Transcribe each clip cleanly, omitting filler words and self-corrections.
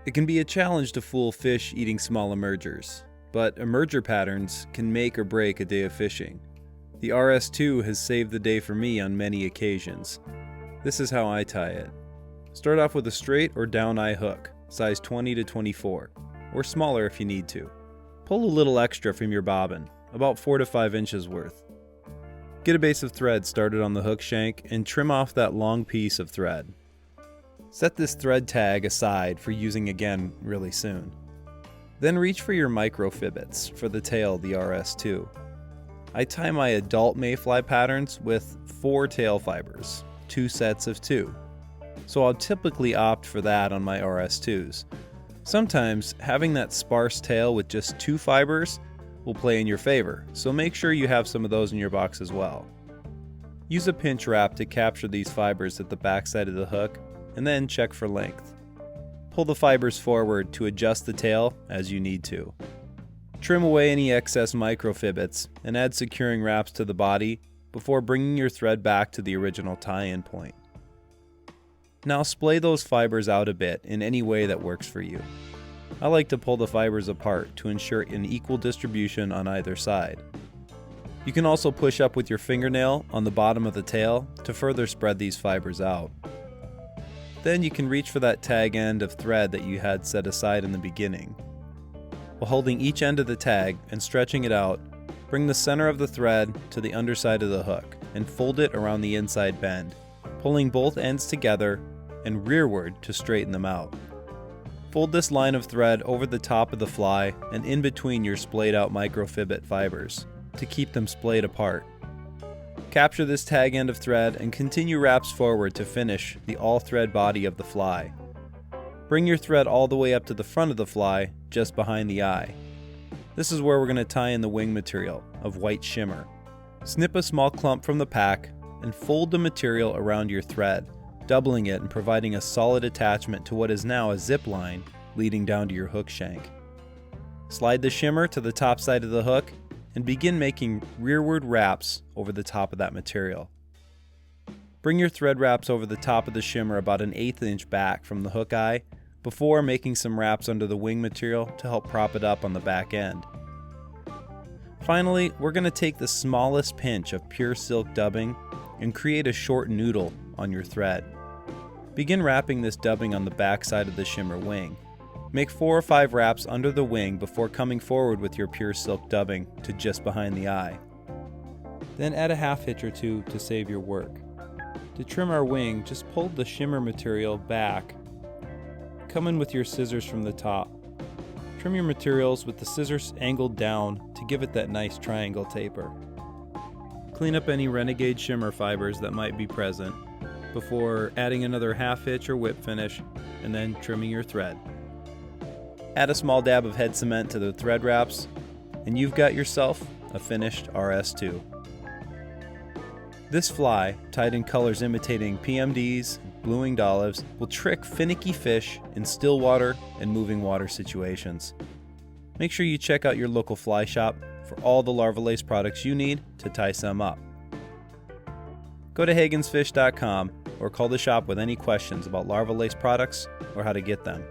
It can be a challenge to fool fish eating small emergers, but emerger patterns can make or break a day of fishing. The RS2 has saved the day for me on many occasions. This is how I tie it. Start off with a straight or down eye hook, size 20 to 24, or smaller if you need to. Pull a little extra from your bobbin, about 4 to 5 inches worth. Get a base of thread started on the hook shank and trim off that long piece of thread. Set this thread tag aside for using again really soon. Then reach for your micro fibbits for the tail of the RS2. I tie my adult mayfly patterns with 4 tail fibers, 2 sets of 2. So I'll typically opt for that on my RS2s. Sometimes having that sparse tail with just 2 fibers will play in your favor, so make sure you have some of those in your box as well. Use a pinch wrap to capture these fibers at the back side of the hook, and then check for length. Pull the fibers forward to adjust the tail as you need to. Trim away any excess micro fibbits and add securing wraps to the body before bringing your thread back to the original tie-in point. Now splay those fibers out a bit in any way that works for you. I like to pull the fibers apart to ensure an equal distribution on either side. You can also push up with your fingernail on the bottom of the tail to further spread these fibers out. Then you can reach for that tag end of thread that you had set aside in the beginning. While holding each end of the tag and stretching it out, bring the center of the thread to the underside of the hook and fold it around the inside bend, pulling both ends together and rearward to straighten them out. Fold this line of thread over the top of the fly and in between your splayed out microfibbit fibers to keep them splayed apart. Capture this tag end of thread and continue wraps forward to finish the all-thread body of the fly. Bring your thread all the way up to the front of the fly, just behind the eye. This is where we're going to tie in the wing material of white shimmer. Snip a small clump from the pack and fold the material around your thread, doubling it and providing a solid attachment to what is now a zip line leading down to your hook shank. Slide the shimmer to the top side of the hook and begin making rearward wraps over the top of that material. Bring your thread wraps over the top of the shimmer about an 1/8 inch back from the hook eye before making some wraps under the wing material to help prop it up on the back end. Finally, we're going to take the smallest pinch of pure silk dubbing and create a short noodle on your thread. Begin wrapping this dubbing on the back side of the shimmer wing. Make 4 or 5 wraps under the wing before coming forward with your pure silk dubbing to just behind the eye. Then add a half hitch or 2 to save your work. To trim our wing, just pull the shimmer material back. Come in with your scissors from the top. Trim your materials with the scissors angled down to give it that nice triangle taper. Clean up any renegade shimmer fibers that might be present before adding another half hitch or whip finish and then trimming your thread. Add a small dab of head cement to the thread wraps and you've got yourself a finished RS2. This fly, tied in colors imitating PMDs, blue-winged olives, will trick finicky fish in still water and moving water situations. Make sure you check out your local fly shop for all the Larva Lace products you need to tie some up. Go to hagensfish.com or call the shop with any questions about Larva Lace products or how to get them.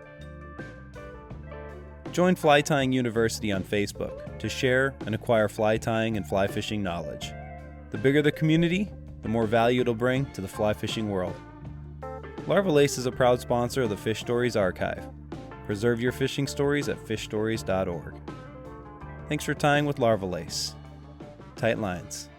Join Fly Tying University on Facebook to share and acquire fly tying and fly fishing knowledge. The bigger the community, the more value it'll bring to the fly fishing world. Larva Lace is a proud sponsor of the Fish Stories Archive. Preserve your fishing stories at fishstories.org. Thanks for tying with Larva Lace. Tight lines.